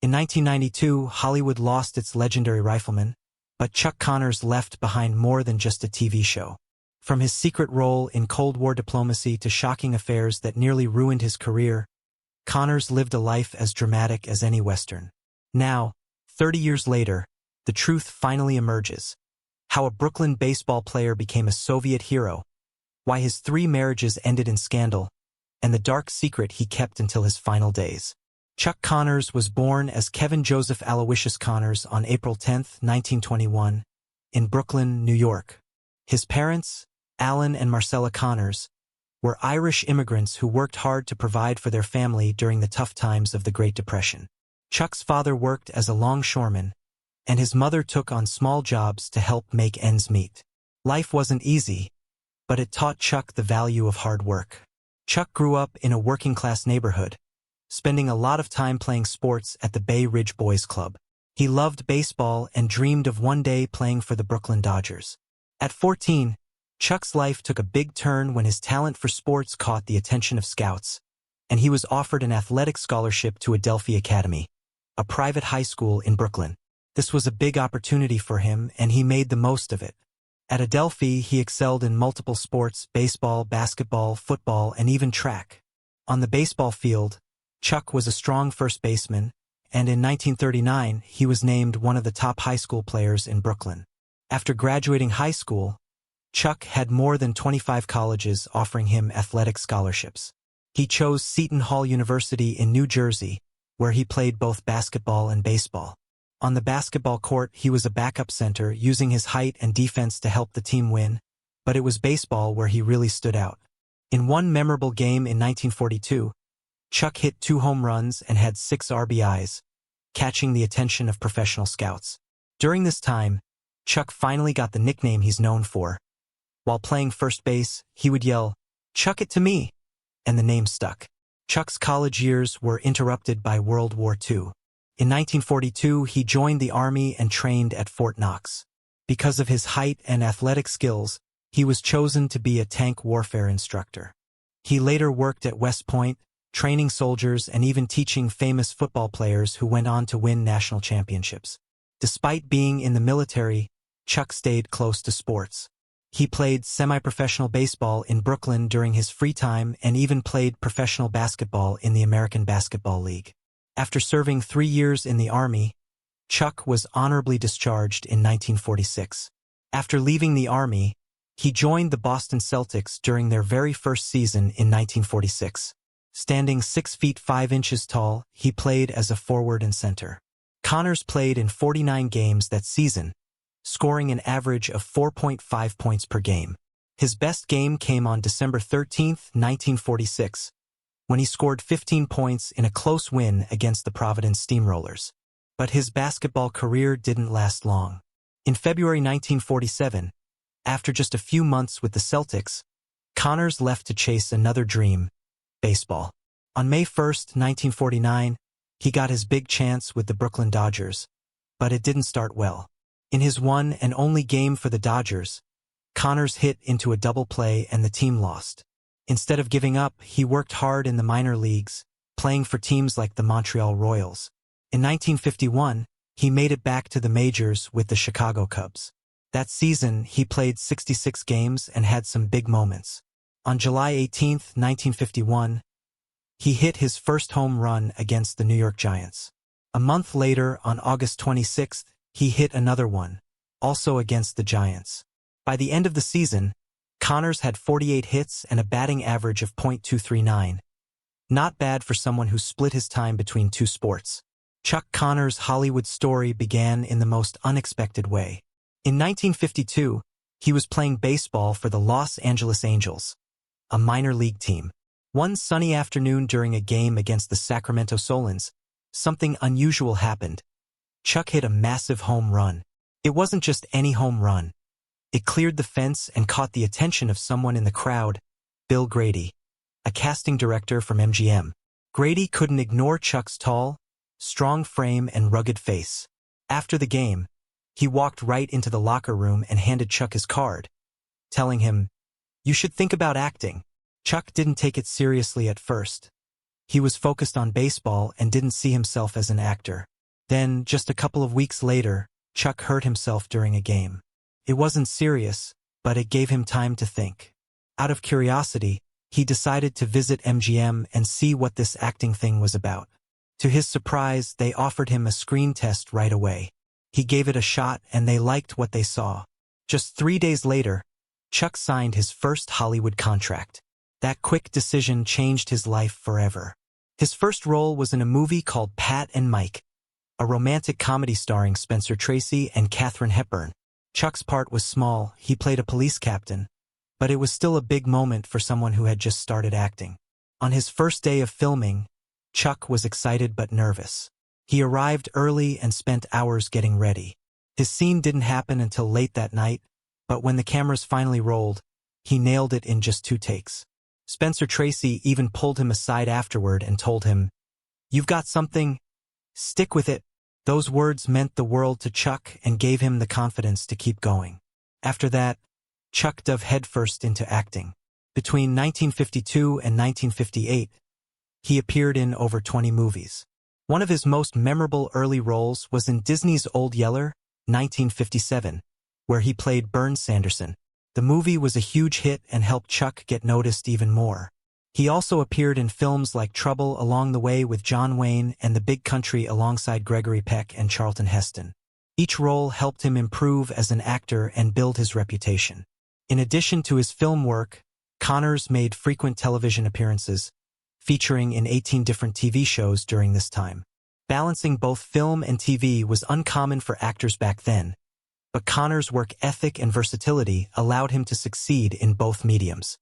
In 1992, Hollywood lost its legendary Rifleman, but Chuck Connors left behind more than just a TV show. From his secret role in Cold War diplomacy to shocking affairs that nearly ruined his career, Connors lived a life as dramatic as any Western. Now, 30 years later, the truth finally emerges. How a Brooklyn baseball player became a Soviet hero, why his 3 marriages ended in scandal, and the dark secret he kept until his final days. Chuck Connors was born as Kevin Joseph Aloysius Connors on April 10, 1921, in Brooklyn, New York. His parents, Alan and Marcella Connors, were Irish immigrants who worked hard to provide for their family during the tough times of the Great Depression. Chuck's father worked as a longshoreman, and his mother took on small jobs to help make ends meet. Life wasn't easy, but it taught Chuck the value of hard work. Chuck grew up in a working-class neighborhood, spending a lot of time playing sports at the Bay Ridge Boys Club. He loved baseball and dreamed of one day playing for the Brooklyn Dodgers. At 14, Chuck's life took a big turn when his talent for sports caught the attention of scouts, and he was offered an athletic scholarship to Adelphi Academy, a private high school in Brooklyn. This was a big opportunity for him, and he made the most of it. At Adelphi, he excelled in multiple sports: baseball, basketball, football, and even track. On the baseball field, Chuck was a strong first baseman, and in 1939, he was named one of the top high school players in Brooklyn. After graduating high school, Chuck had more than 25 colleges offering him athletic scholarships. He chose Seton Hall University in New Jersey, where he played both basketball and baseball. On the basketball court, he was a backup center, using his height and defense to help the team win, but it was baseball where he really stood out. In one memorable game in 1942, Chuck hit 2 home runs and had 6 RBIs, catching the attention of professional scouts. During this time, Chuck finally got the nickname he's known for. While playing first base, he would yell, "Chuck it to me," and the name stuck. Chuck's college years were interrupted by World War II. In 1942, he joined the Army and trained at Fort Knox. Because of his height and athletic skills, he was chosen to be a tank warfare instructor. He later worked at West Point, training soldiers and even teaching famous football players who went on to win national championships. Despite being in the military, Chuck stayed close to sports. He played semi-professional baseball in Brooklyn during his free time and even played professional basketball in the American Basketball League. After serving 3 years in the Army, Chuck was honorably discharged in 1946. After leaving the Army, he joined the Boston Celtics during their very first season in 1946. Standing 6 feet 5 inches tall, he played as a forward and center. Connors played in 49 games that season, scoring an average of 4.5 points per game. His best game came on December 13, 1946, when he scored 15 points in a close win against the Providence Steamrollers. But his basketball career didn't last long. In February 1947, after just a few months with the Celtics, Connors left to chase another dream: baseball. On May 1, 1949, he got his big chance with the Brooklyn Dodgers, but it didn't start well. In his one and only game for the Dodgers, Connors hit into a double play and the team lost. Instead of giving up, he worked hard in the minor leagues, playing for teams like the Montreal Royals. In 1951, he made it back to the majors with the Chicago Cubs. That season, he played 66 games and had some big moments. On July 18, 1951, he hit his first home run against the New York Giants. A month later, on August 26, he hit another one, also against the Giants. By the end of the season, Connors had 48 hits and a batting average of .239. Not bad for someone who split his time between 2 sports. Chuck Connors' Hollywood story began in the most unexpected way. In 1952, he was playing baseball for the Los Angeles Angels, a minor league team. One sunny afternoon during a game against the Sacramento Solons, something unusual happened. Chuck hit a massive home run. It wasn't just any home run. It cleared the fence and caught the attention of someone in the crowd, Bill Grady, a casting director from MGM. Grady couldn't ignore Chuck's tall, strong frame and rugged face. After the game, he walked right into the locker room and handed Chuck his card, telling him, "You should think about acting." Chuck didn't take it seriously at first. He was focused on baseball and didn't see himself as an actor. Then, just a couple of weeks later, Chuck hurt himself during a game. It wasn't serious, but it gave him time to think. Out of curiosity, he decided to visit MGM and see what this acting thing was about. To his surprise, they offered him a screen test right away. He gave it a shot and they liked what they saw. Just 3 days later, Chuck signed his first Hollywood contract. That quick decision changed his life forever. His first role was in a movie called Pat and Mike, a romantic comedy starring Spencer Tracy and Katharine Hepburn. Chuck's part was small, he played a police captain, but it was still a big moment for someone who had just started acting. On his first day of filming, Chuck was excited but nervous. He arrived early and spent hours getting ready. His scene didn't happen until late that night, but when the cameras finally rolled, he nailed it in just 2 takes. Spencer Tracy even pulled him aside afterward and told him, "You've got something. Stick with it." Those words meant the world to Chuck and gave him the confidence to keep going. After that, Chuck dove headfirst into acting. Between 1952 and 1958, he appeared in over 20 movies. One of his most memorable early roles was in Disney's Old Yeller, 1957, where he played Bern Sanderson. The movie was a huge hit and helped Chuck get noticed even more. He also appeared in films like Trouble Along the Way with John Wayne and The Big Country alongside Gregory Peck and Charlton Heston. Each role helped him improve as an actor and build his reputation. In addition to his film work, Connors made frequent television appearances, featuring in 18 different TV shows during this time. Balancing both film and TV was uncommon for actors back then, but Connors' work ethic and versatility allowed him to succeed in both mediums.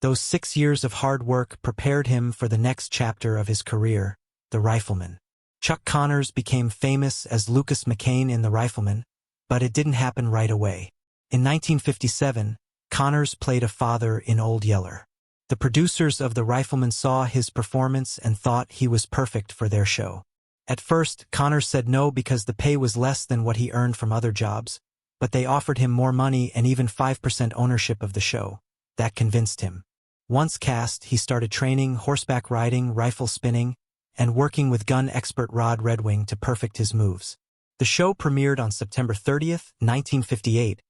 Those 6 years of hard work prepared him for the next chapter of his career, The Rifleman. Chuck Connors became famous as Lucas McCain in The Rifleman, but it didn't happen right away. In 1957, Connors played a father in Old Yeller. The producers of The Rifleman saw his performance and thought he was perfect for their show. At first, Connors said no because the pay was less than what he earned from other jobs, but they offered him more money and even 5% ownership of the show. That convinced him. Once cast, he started training, horseback riding, rifle spinning, and working with gun expert Rod Redwing to perfect his moves. The show premiered on September 30th, 1958,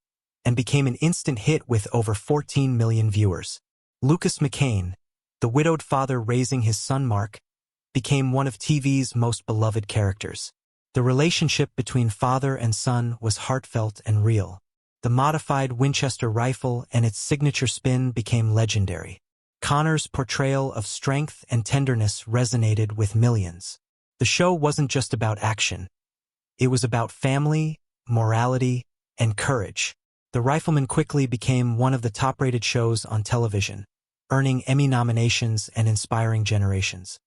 and became an instant hit with over 14 million viewers. Lucas McCain, the widowed father raising his son Mark, became one of TV's most beloved characters. The relationship between father and son was heartfelt and real. The modified Winchester rifle and its signature spin became legendary. Connors' portrayal of strength and tenderness resonated with millions. The show wasn't just about action. It was about family, morality, and courage. The Rifleman quickly became one of the top-rated shows on television, earning Emmy nominations and inspiring generations.